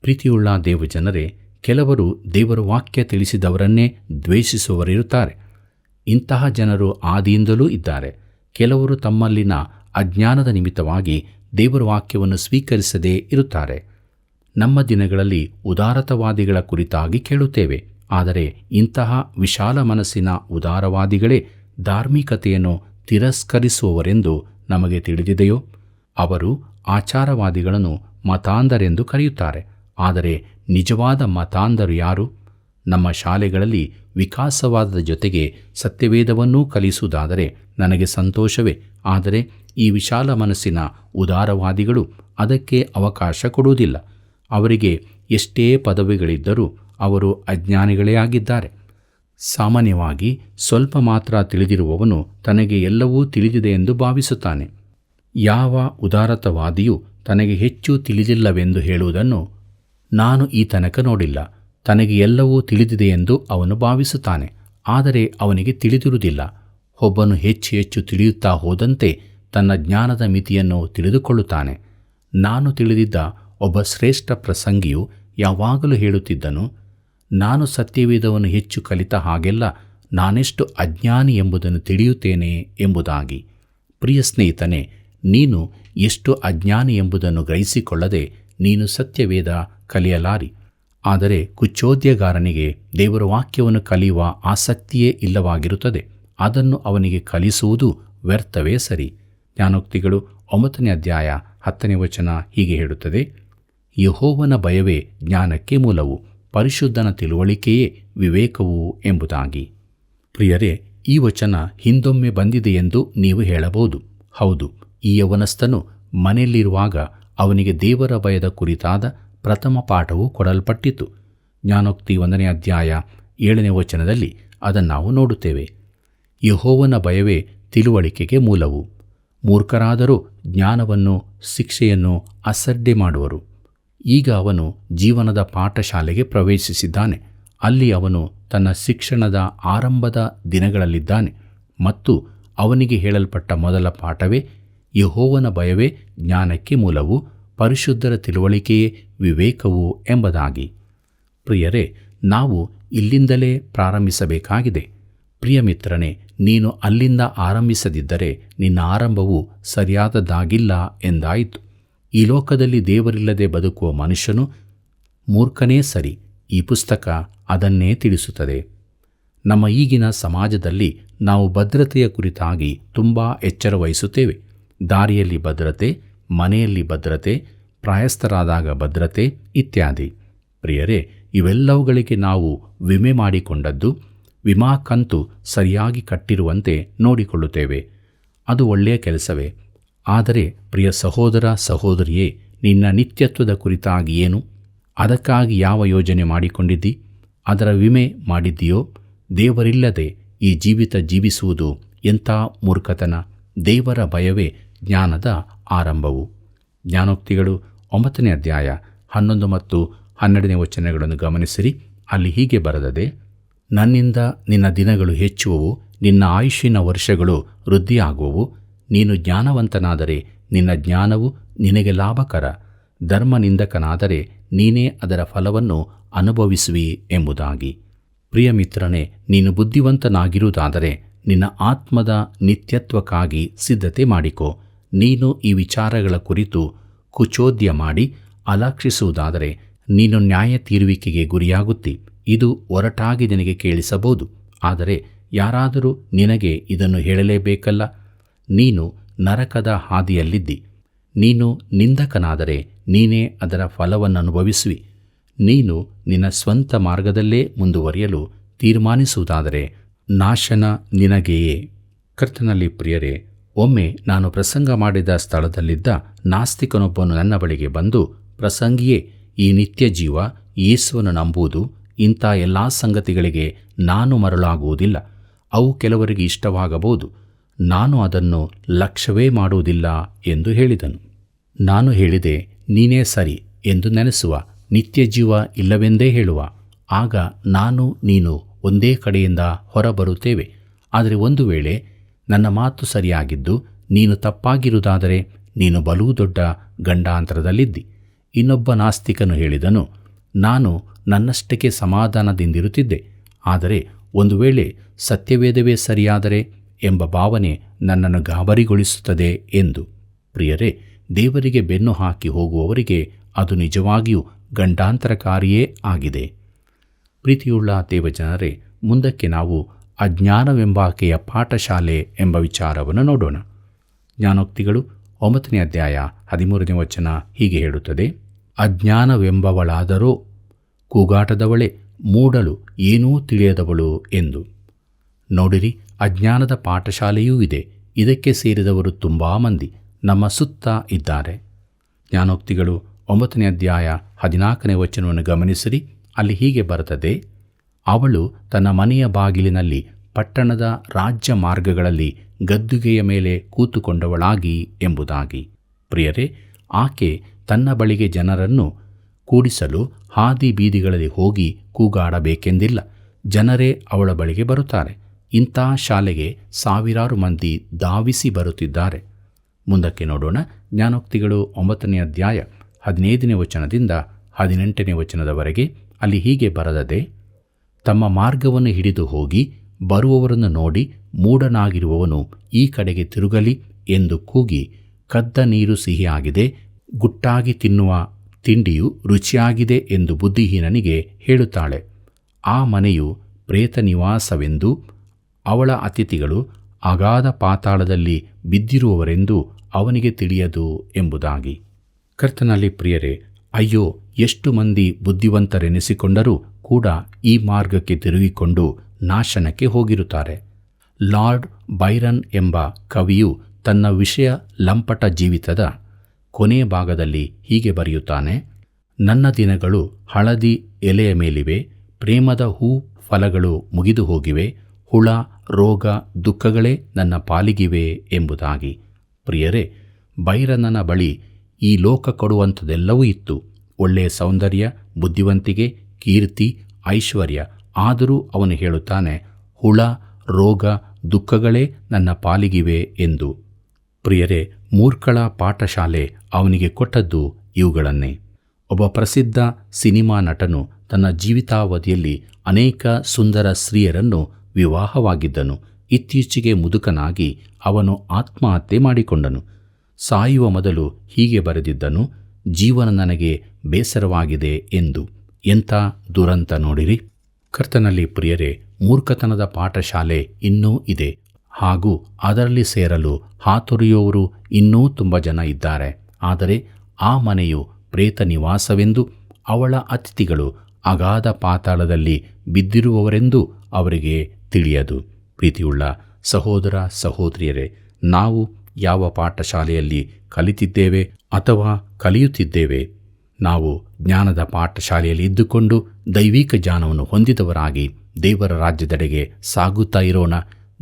ಪ್ರೀತಿಯುಳ್ಳ ದೇವಜನರೇ, ಕೆಲವರು ದೇವರ ವಾಕ್ಯ ತಿಳಿಸಿದವರನ್ನೇ ದ್ವೇಷಿಸುವವರಿರುತ್ತಾರೆ. ಇಂತಹ ಜನರು ಆದಿಯಿಂದಲೂ ಇದ್ದಾರೆ. ಕೆಲವರು ತಮ್ಮಲ್ಲಿನ ಅಜ್ಞಾನದ ನಿಮಿತ್ತವಾಗಿ ದೇವರ ವಾಕ್ಯವನ್ನು ಸ್ವೀಕರಿಸದೇ ಇರುತ್ತಾರೆ. ನಮ್ಮ ದಿನಗಳಲ್ಲಿ ಉದಾರತವಾದಿಗಳ ಕುರಿತಾಗಿ ಕೇಳುತ್ತೇವೆ. ಆದರೆ ಇಂತಹ ವಿಶಾಲ ಮನಸ್ಸಿನ ಉದಾರವಾದಿಗಳೇ ಧಾರ್ಮಿಕತೆಯನ್ನು ತಿರಸ್ಕರಿಸುವವರೆಂದು ನಮಗೆ ತಿಳಿದಿದೆಯೋ? ಅವರು ಆಚಾರವಾದಿಗಳನ್ನು ಮತಾಂಧರೆಂದು ಕರೆಯುತ್ತಾರೆ. ಆದರೆ ನಿಜವಾದ ಮತಾಂಧರು ಯಾರು? ನಮ್ಮ ಶಾಲೆಗಳಲ್ಲಿ ವಿಕಾಸವಾದದ ಜೊತೆಗೆ ಸತ್ಯವೇದವನ್ನೂ ಕಲಿಸುವುದಾದರೆ ನನಗೆ ಸಂತೋಷವೇ. ಆದರೆ ಈ ವಿಶಾಲ ಮನಸ್ಸಿನ ಉದಾರವಾದಿಗಳು ಅದಕ್ಕೆ ಅವಕಾಶ ಕೊಡುವುದಿಲ್ಲ. ಅವರಿಗೆ ಎಷ್ಟೇ ಪದವಿಗಳಿದ್ದರೂ ಅವರು ಅಜ್ಞಾನಿಗಳೇ ಆಗಿದ್ದಾರೆ. ಸಾಮಾನ್ಯವಾಗಿ ಸ್ವಲ್ಪ ಮಾತ್ರ ತಿಳಿದಿರುವವನು ತನಗೆ ಎಲ್ಲವೂ ತಿಳಿದಿದೆ ಎಂದು ಭಾವಿಸುತ್ತಾನೆ. ಯಾವ ಉದಾರತವಾದಿಯು ತನಗೆ ಹೆಚ್ಚು ತಿಳಿದಿಲ್ಲವೆಂದು ಹೇಳುವುದನ್ನು ನಾನು ಈ ತನಕ ನೋಡಿಲ್ಲ. ತನಗೆ ಎಲ್ಲವೂ ತಿಳಿದಿದೆ ಎಂದು ಅವನು ಭಾವಿಸುತ್ತಾನೆ. ಆದರೆ ಅವನಿಗೆ ತಿಳಿದಿರುವುದಿಲ್ಲ. ಒಬ್ಬನು ಹೆಚ್ಚು ಹೆಚ್ಚು ತಿಳಿಯುತ್ತಾ ಹೋದಂತೆ ತನ್ನ ಜ್ಞಾನದ ಮಿತಿಯನ್ನು ತಿಳಿದುಕೊಳ್ಳುತ್ತಾನೆ. ನಾನು ತಿಳಿದಿದ್ದ ಒಬ್ಬ ಶ್ರೇಷ್ಠ ಪ್ರಸಂಗಿಯು ಯಾವಾಗಲೂ ಹೇಳುತ್ತಿದ್ದನು, ನಾನು ಸತ್ಯವೇದವನ್ನು ಹೆಚ್ಚು ಕಲಿತ ಹಾಗೆಲ್ಲ ನಾನೆಷ್ಟು ಅಜ್ಞಾನಿ ಎಂಬುದನ್ನು ತಿಳಿಯುತ್ತೇನೆ ಎಂಬುದಾಗಿ. ಪ್ರಿಯ ಸ್ನೇಹಿತನೇ, ನೀನು ಎಷ್ಟು ಅಜ್ಞಾನಿ ಎಂಬುದನ್ನು ಗ್ರಹಿಸಿಕೊಳ್ಳದೆ ನೀನು ಸತ್ಯವೇದ ಕಲಿಯಲಾರಿ. ಆದರೆ ಕುಚೋದ್ಯಗಾರನಿಗೆ ದೇವರ ವಾಕ್ಯವನ್ನು ಕಲಿಯುವ ಆಸಕ್ತಿಯೇ ಇಲ್ಲವಾಗಿರುತ್ತದೆ. ಅದನ್ನು ಅವನಿಗೆ ಕಲಿಸುವುದು ವ್ಯರ್ಥವೇ ಸರಿ. ಜ್ಞಾನೋಕ್ತಿಗಳು 9ನೇ ಅಧ್ಯಾಯ 10ನೇ ವಚನ ಹೀಗೆ ಹೇಳುತ್ತದೆ: ಯೆಹೋವನ ಭಯವೇ ಜ್ಞಾನಕ್ಕೆ ಮೂಲವು, ಪರಿಶುದ್ಧನ ತಿಳುವಳಿಕೆಯೇ ವಿವೇಕವು ಎಂಬುದಾಗಿ. ಪ್ರಿಯರೇ, ಈ ವಚನ ಹಿಂದೊಮ್ಮೆ ಬಂದಿದೆಯೆಂದು ನೀವು ಹೇಳಬಹುದು. ಹೌದು, ಈ ಯವನಸ್ಥನು ಮನೆಯಲ್ಲಿರುವಾಗ ಅವನಿಗೆ ದೇವರ ಭಯದ ಕುರಿತಾದ ಪ್ರಥಮ ಪಾಠವು ಕೊಡಲ್ಪಟ್ಟಿತು. ಜ್ಞಾನೋಕ್ತಿ 1ನೇ ಅಧ್ಯಾಯ 7ನೇ ವಚನದಲ್ಲಿ ಅದನ್ನು ನಾವು ನೋಡುತ್ತೇವೆ. ಯೆಹೋವನ ಭಯವೇ ತಿಳುವಳಿಕೆಗೆ ಮೂಲವು. ಮೂರ್ಖರಾದರೂ ಜ್ಞಾನವನ್ನು ಶಿಕ್ಷೆಯನ್ನು ಅಸಡ್ಡೆ ಮಾಡುವರು. ಈಗ ಅವನು ಜೀವನದ ಪಾಠಶಾಲೆಗೆ ಪ್ರವೇಶಿಸಿದ್ದಾನೆ. ಅಲ್ಲಿ ಅವನು ತನ್ನ ಶಿಕ್ಷಣದ ಆರಂಭದ ದಿನಗಳಲ್ಲಿದ್ದಾನೆ ಮತ್ತು ಅವನಿಗೆ ಹೇಳಲ್ಪಟ್ಟ ಮೊದಲ ಪಾಠವೇ ಯೆಹೋವನ ಭಯವೇ ಜ್ಞಾನಕ್ಕೆ ಮೂಲವು, ಪರಿಶುದ್ಧರ ತಿಳುವಳಿಕೆಯೇ ವಿವೇಕವು ಎಂಬುದಾಗಿ. ಪ್ರಿಯರೇ, ನಾವು ಇಲ್ಲಿಂದಲೇ ಪ್ರಾರಂಭಿಸಬೇಕಾಗಿದೆ. ಪ್ರಿಯ ಮಿತ್ರನೇ, ನೀನು ಅಲ್ಲಿಂದ ಆರಂಭಿಸದಿದ್ದರೆ ನಿನ್ನ ಆರಂಭವು ಸರಿಯಾದದ್ದಾಗಿಲ್ಲ ಎಂದಾಯಿತು. ಈ ಲೋಕದಲ್ಲಿ ದೇವರಿಲ್ಲದೆ ಬದುಕುವ ಮನುಷ್ಯನು ಮೂರ್ಖನೇ ಸರಿ. ಈ ಪುಸ್ತಕ ಅದನ್ನೇ ತಿಳಿಸುತ್ತದೆ. ನಮ್ಮ ಈಗಿನ ಸಮಾಜದಲ್ಲಿ ನಾವು ಭದ್ರತೆಯ ಕುರಿತಾಗಿ ತುಂಬ ಎಚ್ಚರ ವಹಿಸುತ್ತೇವೆ. ದಾರಿಯಲ್ಲಿ ಭದ್ರತೆ, ಮನೆಯಲ್ಲಿ ಭದ್ರತೆ, ಪ್ರಾಯಸ್ಥರಾದಾಗ ಭದ್ರತೆ ಇತ್ಯಾದಿ. ಪ್ರಿಯರೇ, ಇವೆಲ್ಲವುಗಳಿಗೆ ನಾವು ವಿಮೆ ಮಾಡಿಕೊಂಡದ್ದು, ವಿಮಾ ಕಂತು ಸರಿಯಾಗಿ ಕಟ್ಟಿರುವಂತೆ ನೋಡಿಕೊಳ್ಳುತ್ತೇವೆ. ಅದು ಒಳ್ಳೆಯ ಕೆಲಸವೇ. ಆದರೆ ಪ್ರಿಯ ಸಹೋದರ ಸಹೋದರಿಯೇ, ನಿನ್ನ ನಿತ್ಯತ್ವದ ಕುರಿತಾಗಿ ಏನು? ಅದಕ್ಕಾಗಿ ಯಾವ ಯೋಜನೆ ಮಾಡಿಕೊಂಡಿದ್ದಿ? ಅದರ ವಿಮೆ ಮಾಡಿದ್ದೀಯೋ? ದೇವರಿಲ್ಲದೆ ಈ ಜೀವಿತ ಜೀವಿಸುವುದು ಎಂಥ ಮೂರ್ಖತನ! ದೇವರ ಭಯವೇ ಜ್ಞಾನದ ಆರಂಭವು. ಜ್ಞಾನೋಕ್ತಿಗಳು 9ನೇ ಅಧ್ಯಾಯ 11 ಮತ್ತು 12ನೇ ವಚನಗಳನ್ನು ಗಮನಿಸಿರಿ. ಅಲ್ಲಿ ಹೀಗೆ ಬರೆದದೆ: ನನ್ನಿಂದ ನಿನ್ನ ದಿನಗಳು ಹೆಚ್ಚುವವು, ನಿನ್ನ ಆಯುಷ್ಯನ ವರ್ಷಗಳು ವೃದ್ಧಿಯಾಗುವವು. ನೀನು ಜ್ಞಾನವಂತನಾದರೆ ನಿನ್ನ ಜ್ಞಾನವು ನಿನಗೆ ಲಾಭಕರ, ಧರ್ಮನಿಂದಕನಾದರೆ ನೀನೇ ಅದರ ಫಲವನ್ನು ಅನುಭವಿಸುವಿ ಎಂಬುದಾಗಿ. ಪ್ರಿಯ ಮಿತ್ರನೇ, ನೀನು ಬುದ್ಧಿವಂತನಾಗಿರುವುದಾದರೆ ನಿನ್ನ ಆತ್ಮದ ನಿತ್ಯತ್ವಕ್ಕಾಗಿ ಸಿದ್ಧತೆ ಮಾಡಿಕೊ. ನೀನು ಈ ವಿಚಾರಗಳ ಕುರಿತು ಕುಚೋದ್ಯ ಮಾಡಿ ಅಲಕ್ಷಿಸುವುದಾದರೆ ನೀನು ನ್ಯಾಯ ತೀರುವಿಕೆಗೆ ಗುರಿಯಾಗುತ್ತಿ. ಇದು ಒರಟಾಗಿ ನಿನಗೆ ಕೇಳಿಸಬಹುದು, ಆದರೆ ಯಾರಾದರೂ ನಿನಗೆ ಇದನ್ನು ಹೇಳಲೇಬೇಕಲ್ಲ. ನೀನು ನರಕದ ಹಾದಿಯಲ್ಲಿದ್ದಿ. ನೀನು ನಿಂದಕನಾದರೆ ನೀನೇ ಅದರ ಫಲವನ್ನು ಅನುಭವಿಸುವಿ. ನೀನು ನಿನ್ನ ಸ್ವಂತ ಮಾರ್ಗದಲ್ಲೇ ಮುಂದುವರಿಯಲು ತೀರ್ಮಾನಿಸುವುದಾದರೆ ನಾಶನ ನಿನಗೆಯೇ. ಕರ್ತನಲ್ಲಿ ಪ್ರಿಯರೇ, ಒಮ್ಮೆ ನಾನು ಪ್ರಸಂಗ ಮಾಡಿದ ಸ್ಥಳದಲ್ಲಿದ್ದ ನಾಸ್ತಿಕನೊಬ್ಬನು ನನ್ನ ಬಳಿಗೆ ಬಂದು, ಪ್ರಸಂಗಿಯೇ, ಈ ನಿತ್ಯ ಜೀವ, ಯೇಸುವನ್ನು ನಂಬುವುದು, ಇಂಥ ಎಲ್ಲ ಸಂಗತಿಗಳಿಗೆ ನಾನು ಮರಳಾಗುವುದಿಲ್ಲ. ಅವು ಕೆಲವರಿಗೆ ಇಷ್ಟವಾಗಬಹುದು, ನಾನು ಅದನ್ನು ಲಕ್ಷ್ಯವೇ ಮಾಡುವುದಿಲ್ಲ ಎಂದು ಹೇಳಿದನು. ನಾನು ಹೇಳಿದೆ, ನೀನೇ ಸರಿ ಎಂದು ನೆನೆಸುವ, ನಿತ್ಯ ಜೀವ ಇಲ್ಲವೆಂದೇ ಹೇಳುವ. ಆಗ ನಾನು ನೀನು ಒಂದೇ ಕಡೆಯಿಂದ ಹೊರಬರುತ್ತೇವೆ. ಆದರೆ ಒಂದು ವೇಳೆ ನನ್ನ ಮಾತು ಸರಿಯಾಗಿದ್ದು ನೀನು ತಪ್ಪಾಗಿರುವುದಾದರೆ ನೀನು ಬಲೂ ದೊಡ್ಡ ಗಂಡಾಂತರದಲ್ಲಿದ್ದಿ. ಇನ್ನೊಬ್ಬ ನಾಸ್ತಿಕನು ಹೇಳಿದನು, ನಾನು ನನ್ನಷ್ಟಕ್ಕೆ ಸಮಾಧಾನದಿಂದಿರುತ್ತಿದ್ದೆ, ಆದರೆ ಒಂದು ವೇಳೆ ಸತ್ಯವೇದವೇ ಸರಿಯಾದರೆ ಎಂಬ ಭಾವನೆ ನನ್ನನ್ನು ಗಾಬರಿಗೊಳಿಸುತ್ತದೆ ಎಂದು. ಪ್ರಿಯರೇ, ದೇವರಿಗೆ ಬೆನ್ನು ಹಾಕಿ ಹೋಗುವವರಿಗೆ ಅದು ನಿಜವಾಗಿಯೂ ಗಂಡಾಂತರಕಾರಿಯೇ ಆಗಿದೆ. ಪ್ರೀತಿಯುಳ್ಳ ದೇವಜನರೇ, ಮುಂದಕ್ಕೆ ನಾವು ಅಜ್ಞಾನವೆಂಬಾಕೆಯ ಪಾಠಶಾಲೆ ಎಂಬ ವಿಚಾರವನ್ನು ನೋಡೋಣ. ಜ್ಞಾನೋಕ್ತಿಗಳು 9ನೇ ಅಧ್ಯಾಯ 13ನೇ ವಚನ ಹೀಗೆ ಹೇಳುತ್ತದೆ: ಅಜ್ಞಾನವೆಂಬವಳಾದರೋ ಕೂಗಾಟದವಳೆ, ಮೂಡಲು ಏನೂ ತಿಳಿಯದವಳು ಎಂದು. ನೋಡಿರಿ, ಅಜ್ಞಾನದ ಪಾಠಶಾಲೆಯೂ ಇದೆ. ಇದಕ್ಕೆ ಸೇರಿದವರು ತುಂಬ ಮಂದಿ ನಮ್ಮ ಸುತ್ತ ಇದ್ದಾರೆ. ಜ್ಞಾನೋಕ್ತಿಗಳು 9ನೇ ಅಧ್ಯಾಯ 14ನೇ ವಚನವನ್ನು ಗಮನಿಸಿರಿ. ಅಲ್ಲಿ ಹೀಗೆ ಬರುತ್ತದೆ: ಅವಳು ತನ್ನ ಮನೆಯ ಬಾಗಿಲಿನಲ್ಲಿ ಪಟ್ಟಣದ ರಾಜ್ಯ ಮಾರ್ಗಗಳಲ್ಲಿ ಗದ್ದುಗೆಯ ಮೇಲೆ ಕೂತುಕೊಂಡವಳಾಗಿ ಎಂಬುದಾಗಿ. ಪ್ರಿಯರೇ, ಆಕೆ ತನ್ನ ಬಳಿಗೆ ಜನರನ್ನು ಕೂಡಿಸಲು ಹಾದಿ ಬೀದಿಗಳಲ್ಲಿ ಹೋಗಿ ಕೂಗಾಡಬೇಕೆಂದಿಲ್ಲ. ಜನರೇ ಅವಳ ಬಳಿಗೆ ಬರುತ್ತಾರೆ. ಇಂಥ ಶಾಲೆಗೆ ಸಾವಿರಾರು ಮಂದಿ ಧಾವಿಸಿ ಬರುತ್ತಿದ್ದಾರೆ. ಮುಂದಕ್ಕೆ ನೋಡೋಣ. ಜ್ಞಾನೋಕ್ತಿಗಳು 9ನೇ ಅಧ್ಯಾಯ 15ನೇ ವಚನದಿಂದ 18ನೇ ವಚನದವರೆಗೆ. ಅಲ್ಲಿ ಹೀಗೆ ಬರೆದದೆ: ತಮ್ಮ ಮಾರ್ಗವನ್ನು ಹಿಡಿದು ಹೋಗಿ ಬರುವವರನ್ನು ನೋಡಿ ಮೂಢನಾಗಿರುವವನು ಈ ಕಡೆಗೆ ತಿರುಗಲಿ ಎಂದು ಕೂಗಿ, ಕದ್ದ ನೀರು ಸಿಹಿಯಾಗಿದೆ, ಗುಟ್ಟಾಗಿ ತಿನ್ನುವ ತಿಂಡಿಯು ರುಚಿಯಾಗಿದೆ ಎಂದು ಬುದ್ಧಿಹೀನನಿಗೆ ಹೇಳುತ್ತಾಳೆ. ಆ ಮನೆಯು ಪ್ರೇತ ನಿವಾಸವೆಂದು, ಅವಳ ಅತಿಥಿಗಳು ಅಗಾಧ ಪಾತಾಳದಲ್ಲಿ ಬಿದ್ದಿರುವವರೆಂದು ಅವನಿಗೆ ತಿಳಿಯದು ಎಂಬುದಾಗಿ. ಕರ್ತನಲ್ಲಿ ಪ್ರಿಯರೇ, ಅಯ್ಯೋ, ಎಷ್ಟು ಮಂದಿ ಬುದ್ಧಿವಂತರೆನಿಸಿಕೊಂಡರೂ ಕೂಡ ಈ ಮಾರ್ಗಕ್ಕೆ ತಿರುಗಿಕೊಂಡು ನಾಶನಕ್ಕೆ ಹೋಗಿರುತ್ತಾರೆ. ಲಾರ್ಡ್ ಬೈರನ್ ಎಂಬ ಕವಿಯು ತನ್ನ ವಿಷಯ ಲಂಪಟ ಜೀವಿತದ ಕೊನೆಯ ಭಾಗದಲ್ಲಿ ಹೀಗೆ ಬರೆಯುತ್ತಾನೆ: ನನ್ನ ದಿನಗಳು ಹಳದಿ ಎಲೆಯ ಮೇಲಿವೆ, ಪ್ರೇಮದ ಹೂ ಫಲಗಳು ಮುಗಿದು ಹೋಗಿವೆ, ಹುಳ, ರೋಗ, ದುಃಖಗಳೇ ನನ್ನ ಪಾಲಿಗಿವೆ ಎಂಬುದಾಗಿ. ಪ್ರಿಯರೇ, ಬೈರನನ ಬಳಿ ಈ ಲೋಕ ಕೊಡುವಂಥದ್ದೆಲ್ಲವೂ ಇತ್ತು: ಒಳ್ಳೆಯ ಸೌಂದರ್ಯ, ಬುದ್ಧಿವಂತಿಕೆ, ಕೀರ್ತಿ, ಐಶ್ವರ್ಯ. ಆದರೂ ಅವನು ಹೇಳುತ್ತಾನೆ, ಹುಳ, ರೋಗ, ದುಃಖಗಳೇ ನನ್ನ ಪಾಲಿಗಿವೆ ಎಂದು. ಪ್ರಿಯರೇ, ಮೂರ್ಖಳ ಪಾಠಶಾಲೆ ಅವನಿಗೆ ಕೊಟ್ಟದ್ದು ಇವುಗಳನ್ನೇ. ಒಬ್ಬ ಪ್ರಸಿದ್ಧ ಸಿನಿಮಾ ನಟನು ತನ್ನ ಜೀವಿತಾವಧಿಯಲ್ಲಿ ಅನೇಕ ಸುಂದರ ಸ್ತ್ರೀಯರನ್ನು ವಿವಾಹವಾಗಿದ್ದನು. ಇತ್ತೀಚೆಗೆ ಮುದುಕನಾಗಿ ಅವನು ಆತ್ಮಹತ್ಯೆ ಮಾಡಿಕೊಂಡನು. ಸಾಯುವ ಮೊದಲು ಹೀಗೆ ಬರೆದಿದ್ದನು, ಜೀವನ ನನಗೆ ಬೇಸರವಾಗಿದೆ ಎಂದು. ಎಂಥ ದುರಂತ ನೋಡಿರಿ. ಕರ್ತನಲ್ಲಿ ಪ್ರಿಯರೇ, ಮೂರ್ಖತನದ ಪಾಠಶಾಲೆ ಇನ್ನೂ ಇದೆ ಹಾಗೂ ಅದರಲ್ಲಿ ಸೇರಲು ಹಾತೊರೆಯುವವರು ಇನ್ನೂ ತುಂಬ ಜನ ಇದ್ದಾರೆ. ಆದರೆ ಆ ಮನೆಯು ಪ್ರೇತ ನಿವಾಸವೆಂದು, ಅವಳ ಅತಿಥಿಗಳು ಅಗಾಧ ಪಾತಾಳದಲ್ಲಿ ಬಿದ್ದಿರುವವರೆಂದು ಅವರಿಗೆ ತಿಳಿಯದು. ಪ್ರೀತಿಯುಳ್ಳ ಸಹೋದರ ಸಹೋದರಿಯರೇ, ನಾವು ಯಾವ ಪಾಠಶಾಲೆಯಲ್ಲಿ ಕಲಿತಿದ್ದೇವೆ ಅಥವಾ ಕಲಿಯುತ್ತಿದ್ದೇವೆ? ನಾವು ಜ್ಞಾನದ ಪಾಠಶಾಲೆಯಲ್ಲಿ ಇದ್ದುಕೊಂಡು ದೈವಿಕ ಜ್ಞಾನವನ್ನು ಹೊಂದಿದವರಾಗಿ ದೇವರ ರಾಜ್ಯದೆಡೆಗೆ ಸಾಗುತ್ತಾ ಇರೋಣ.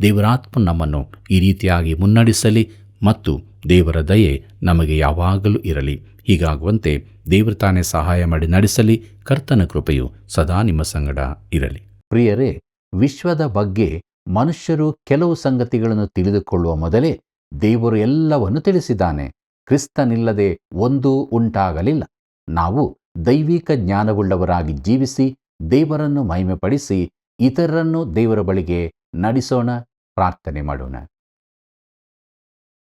ದೇವರಾತ್ಮ ನಮ್ಮನ್ನು ಈ ರೀತಿಯಾಗಿ ಮುನ್ನಡೆಸಲಿ ಮತ್ತು ದೇವರ ದಯೆ ನಮಗೆ ಯಾವಾಗಲೂ ಇರಲಿ. ಹೀಗಾಗುವಂತೆ ದೇವರು ತಾನೇ ಸಹಾಯ ಮಾಡಿ ನಡೆಸಲಿ. ಕರ್ತನ ಕೃಪೆಯು ಸದಾ ನಿಮ್ಮ ಸಂಗಡ ಇರಲಿ. ಪ್ರಿಯರೇ, ವಿಶ್ವದ ಬಗ್ಗೆ ಮನುಷ್ಯರು ಕೆಲವು ಸಂಗತಿಗಳನ್ನು ತಿಳಿದುಕೊಳ್ಳುವ ಮೊದಲೇ ದೇವರು ಎಲ್ಲವನ್ನು ತಿಳಿಸಿದ್ದಾನೆ. ಕ್ರಿಸ್ತನಿಲ್ಲದೆ ಒಂದೂ ಉಂಟಾಗಲಿಲ್ಲ. ನಾವು ದೈವಿಕ ಜ್ಞಾನವುಳ್ಳವರಾಗಿ ಜೀವಿಸಿ ದೇವರನ್ನು ಮಹಿಮೆಪಡಿಸಿ ಇತರರನ್ನು ದೇವರ ಬಳಿಗೆ ನಡೆಸೋಣ. ಪ್ರಾರ್ಥನೆ ಮಾಡೋಣ.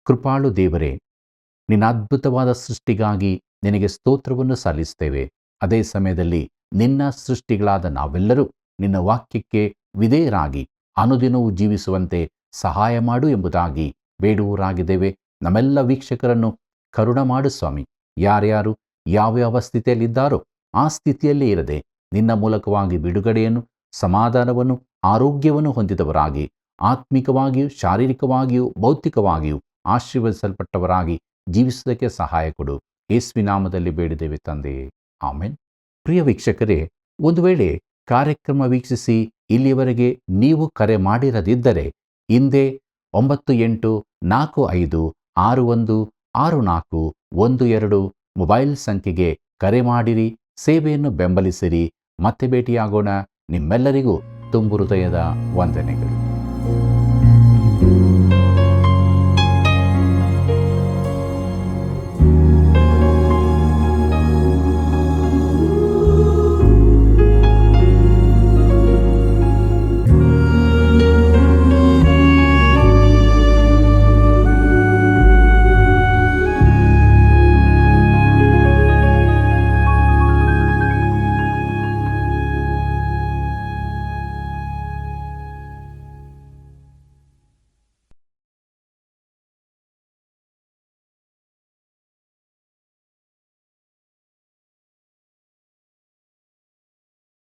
ಕೃಪಾಳು ದೇವರೇ, ನಿನ್ನ ಅದ್ಭುತವಾದ ಸೃಷ್ಟಿಗಾಗಿ ನಿನಗೆ ಸ್ತೋತ್ರವನ್ನು ಸಲ್ಲಿಸ್ತೇವೆ. ಅದೇ ಸಮಯದಲ್ಲಿ ನಿನ್ನ ಸೃಷ್ಟಿಗಳಾದ ನಾವೆಲ್ಲರೂ ನಿನ್ನ ವಾಕ್ಯಕ್ಕೆ ವಿಧೇಯರಾಗಿ ಅನುದಿನವೂ ಜೀವಿಸುವಂತೆ ಸಹಾಯ ಮಾಡು ಎಂಬುದಾಗಿ ಬೇಡುವರಾಗಿದ್ದೇವೆ. ನಮ್ಮೆಲ್ಲ ವೀಕ್ಷಕರನ್ನು ಕರುಣ ಮಾಡು ಸ್ವಾಮಿ. ಯಾರ್ಯಾರು ಯಾವ ಸ್ಥಿತಿಯಲ್ಲಿದ್ದಾರೋ ಆ ಸ್ಥಿತಿಯಲ್ಲೇ ಇರದೆ ನಿನ್ನ ಮೂಲಕವಾಗಿ ಬಿಡುಗಡೆಯನ್ನು, ಸಮಾಧಾನವನ್ನು, ಆರೋಗ್ಯವನ್ನು ಹೊಂದಿದವರಾಗಿ ಆತ್ಮಿಕವಾಗಿಯೂ ಶಾರೀರಿಕವಾಗಿಯೂ ಭೌತಿಕವಾಗಿಯೂ ಆಶೀರ್ವದಿಸಲ್ಪಟ್ಟವರಾಗಿ ಜೀವಿಸುವುದಕ್ಕೆ ಸಹಾಯ ಕೊಡು. ಯೇಸುವಿನ ನಾಮದಲ್ಲಿ ಬೇಡಿದ್ದೇವೆ ತಂದೆಯೇ, ಆಮೆನ್. ಪ್ರಿಯ ವೀಕ್ಷಕರೇ, ಒಂದು ವೇಳೆ ಕಾರ್ಯಕ್ರಮ ವೀಕ್ಷಿಸಿ ಇಲ್ಲಿಯವರೆಗೆ ನೀವು ಕರೆ ಮಾಡಿರದಿದ್ದರೆ ಹಿಂದೆ 9845616412 ಮೊಬೈಲ್ ಸಂಖ್ಯೆಗೆ ಕರೆ ಮಾಡಿರಿ. ಸೇವೆಯನ್ನು ಬೆಂಬಲಿಸಿರಿ. ಮತ್ತೆ ಭೇಟಿಯಾಗೋಣ. ನಿಮ್ಮೆಲ್ಲರಿಗೂ ತುಂಬು ಹೃದಯದ ವಂದನೆಗಳು.